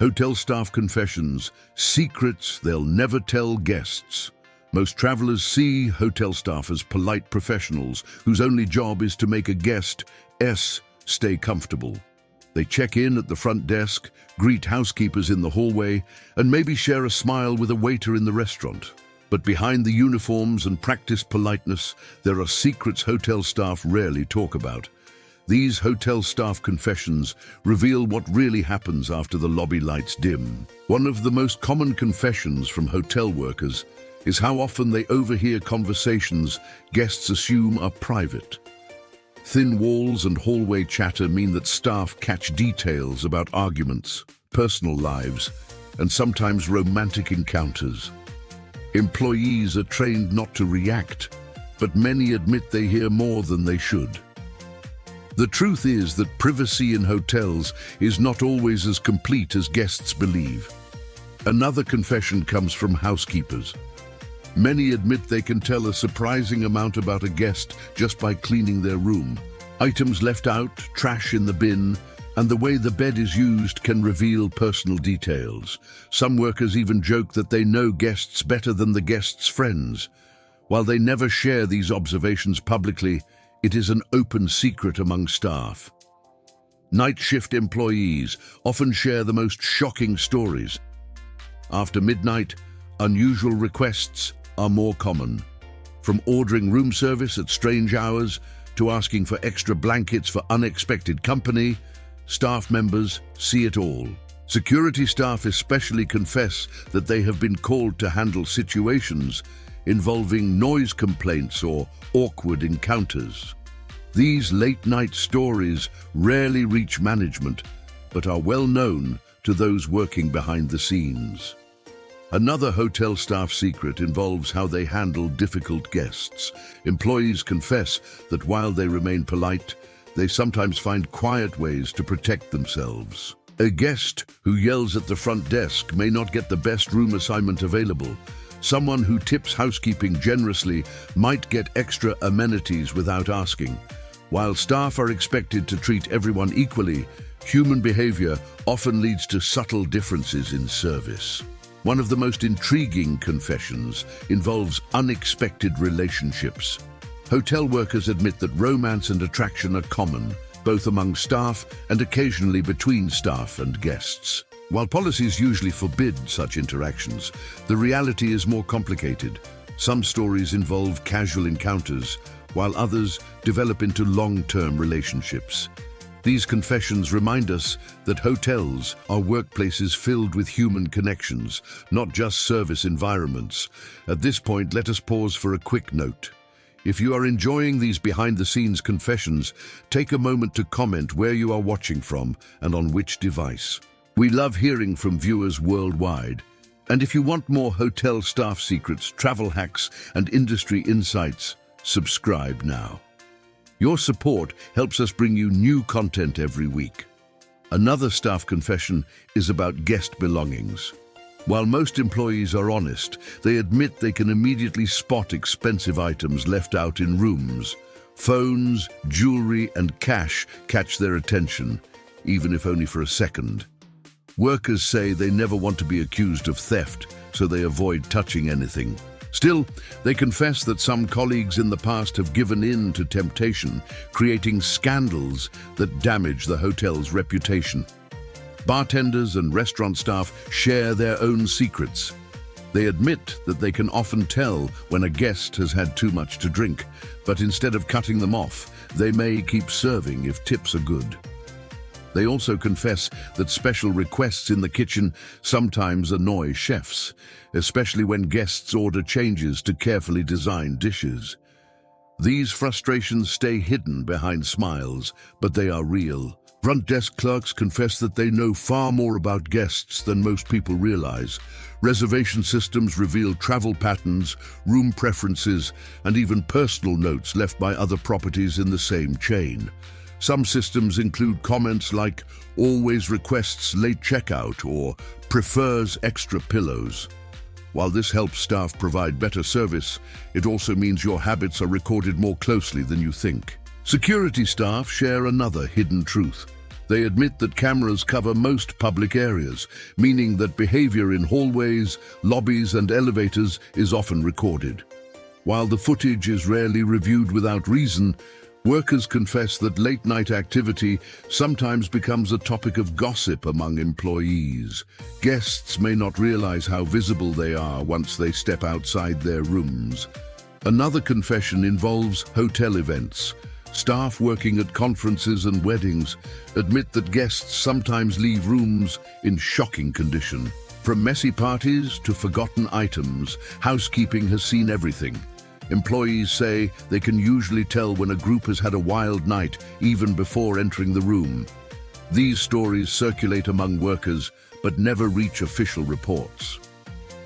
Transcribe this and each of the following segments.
Hotel staff confessions, secrets they'll never tell guests. Most travelers see hotel staff as polite professionals whose only job is to make a guest stay comfortable. They check in at the front desk, greet housekeepers in the hallway, and maybe share a smile with a waiter in the restaurant. But behind the uniforms and practiced politeness, there are secrets hotel staff rarely talk about. These hotel staff confessions reveal what really happens after the lobby lights dim. One of the most common confessions from hotel workers is how often they overhear conversations guests assume are private. Thin walls and hallway chatter mean that staff catch details about arguments, personal lives, and sometimes romantic encounters. Employees are trained not to react, but many admit they hear more than they should. The truth is that privacy in hotels is not always as complete as guests believe. Another confession comes from housekeepers. Many admit they can tell a surprising amount about a guest just by cleaning their room. Items left out, trash in the bin, and the way the bed is used can reveal personal details. Some workers even joke that they know guests better than the guests' friends. While they never share these observations publicly, it is an open secret among staff. Night shift employees often share the most shocking stories. After midnight, unusual requests are more common. From ordering room service at strange hours to asking for extra blankets for unexpected company, staff members see it all. Security staff especially confess that they have been called to handle situations involving noise complaints or awkward encounters. These late-night stories rarely reach management, but are well known to those working behind the scenes. Another hotel staff secret involves how they handle difficult guests. Employees confess that while they remain polite, they sometimes find quiet ways to protect themselves. A guest who yells at the front desk may not get the best room assignment available. Someone who tips housekeeping generously might get extra amenities without asking. While staff are expected to treat everyone equally, human behavior often leads to subtle differences in service. One of the most intriguing confessions involves unexpected relationships. Hotel workers admit that romance and attraction are common, both among staff and occasionally between staff and guests. While policies usually forbid such interactions, the reality is more complicated. Some stories involve casual encounters, while others develop into long-term relationships. These confessions remind us that hotels are workplaces filled with human connections, not just service environments. At this point, let us pause for a quick note. If you are enjoying these behind-the-scenes confessions, take a moment to comment where you are watching from and on which device. We love hearing from viewers worldwide. And if you want more hotel staff secrets, travel hacks, and industry insights, subscribe now. Your support helps us bring you new content every week. Another staff confession is about guest belongings. While most employees are honest, they admit they can immediately spot expensive items left out in rooms. Phones, jewelry, and cash catch their attention, even if only for a second. Workers say they never want to be accused of theft, so they avoid touching anything. Still, they confess that some colleagues in the past have given in to temptation, creating scandals that damage the hotel's reputation. Bartenders and restaurant staff share their own secrets. They admit that they can often tell when a guest has had too much to drink, but instead of cutting them off, they may keep serving if tips are good. They also confess that special requests in the kitchen sometimes annoy chefs, especially when guests order changes to carefully designed dishes. These frustrations stay hidden behind smiles, but they are real. Front desk clerks confess that they know far more about guests than most people realize. Reservation systems reveal travel patterns, room preferences, and even personal notes left by other properties in the same chain. Some systems include comments like always requests late checkout or prefers extra pillows. While this helps staff provide better service, it also means your habits are recorded more closely than you think. Security staff share another hidden truth. They admit that cameras cover most public areas, meaning that behavior in hallways, lobbies and elevators is often recorded. While the footage is rarely reviewed without reason, workers confess that late-night activity sometimes becomes a topic of gossip among employees. Guests may not realize how visible they are once they step outside their rooms. Another confession involves hotel events. Staff working at conferences and weddings admit that guests sometimes leave rooms in shocking condition. From messy parties to forgotten items, housekeeping has seen everything. Employees say they can usually tell when a group has had a wild night even before entering the room. These stories circulate among workers but never reach official reports.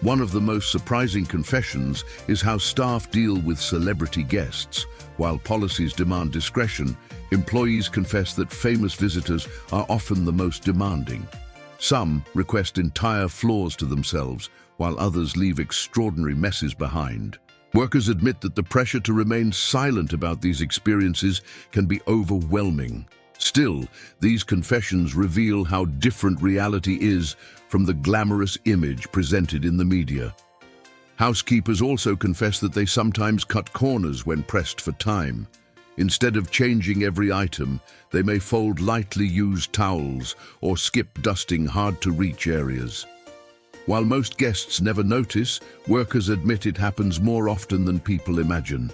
One of the most surprising confessions is how staff deal with celebrity guests. While policies demand discretion, employees confess that famous visitors are often the most demanding. Some request entire floors to themselves, while others leave extraordinary messes behind. Workers admit that the pressure to remain silent about these experiences can be overwhelming. Still, these confessions reveal how different reality is from the glamorous image presented in the media. Housekeepers also confess that they sometimes cut corners when pressed for time. Instead of changing every item, they may fold lightly used towels or skip dusting hard-to-reach areas. While most guests never notice, workers admit it happens more often than people imagine.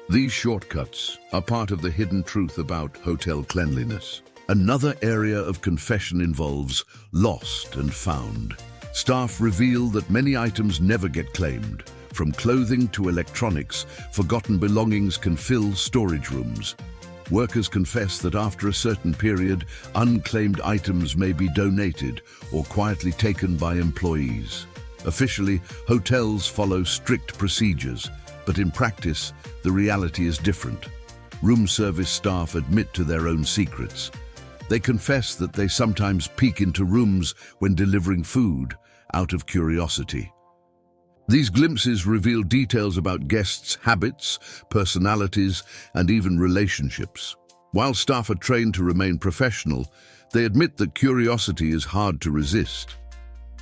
These shortcuts are part of the hidden truth about hotel cleanliness. Another area of confession involves lost and found. Staff reveal that many items never get claimed. From clothing to electronics, forgotten belongings can fill storage rooms. Workers confess that after a certain period, unclaimed items may be donated or quietly taken by employees. Officially, hotels follow strict procedures, but in practice, the reality is different. Room service staff admit to their own secrets. They confess that they sometimes peek into rooms when delivering food, out of curiosity. These glimpses reveal details about guests' habits, personalities, and even relationships. While staff are trained to remain professional, they admit that curiosity is hard to resist.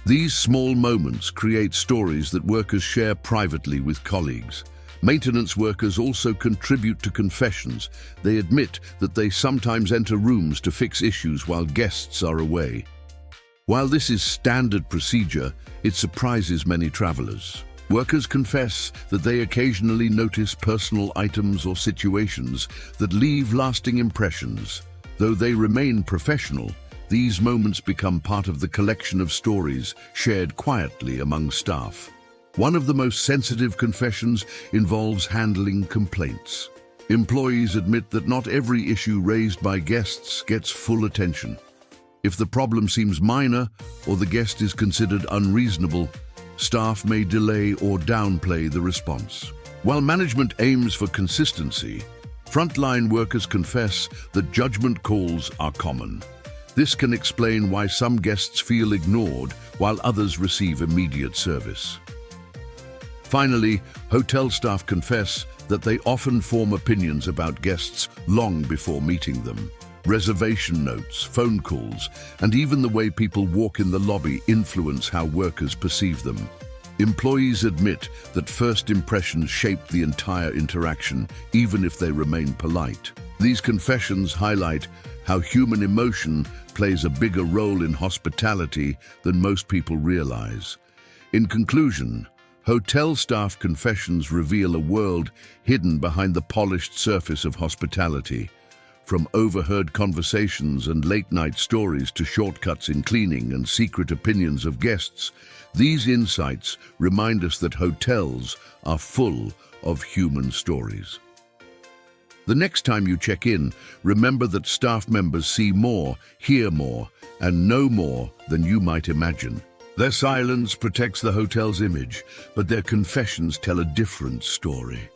These small moments create stories that workers share privately with colleagues. Maintenance workers also contribute to confessions. They admit that they sometimes enter rooms to fix issues while guests are away. While this is standard procedure, it surprises many travelers. Workers confess that they occasionally notice personal items or situations that leave lasting impressions. Though they remain professional, these moments become part of the collection of stories shared quietly among staff. One of the most sensitive confessions involves handling complaints. Employees admit that not every issue raised by guests gets full attention. If the problem seems minor or the guest is considered unreasonable, staff may delay or downplay the response. While management aims for consistency, frontline workers confess that judgment calls are common. This can explain why some guests feel ignored while others receive immediate service. Finally, hotel staff confess that they often form opinions about guests long before meeting them. Reservation notes, phone calls, and even the way people walk in the lobby influence how workers perceive them. Employees admit that first impressions shape the entire interaction, even if they remain polite. These confessions highlight how human emotion plays a bigger role in hospitality than most people realize. In conclusion, hotel staff confessions reveal a world hidden behind the polished surface of hospitality. From overheard conversations and late-night stories to shortcuts in cleaning and secret opinions of guests, these insights remind us that hotels are full of human stories. The next time you check in, remember that staff members see more, hear more, and know more than you might imagine. Their silence protects the hotel's image, but their confessions tell a different story.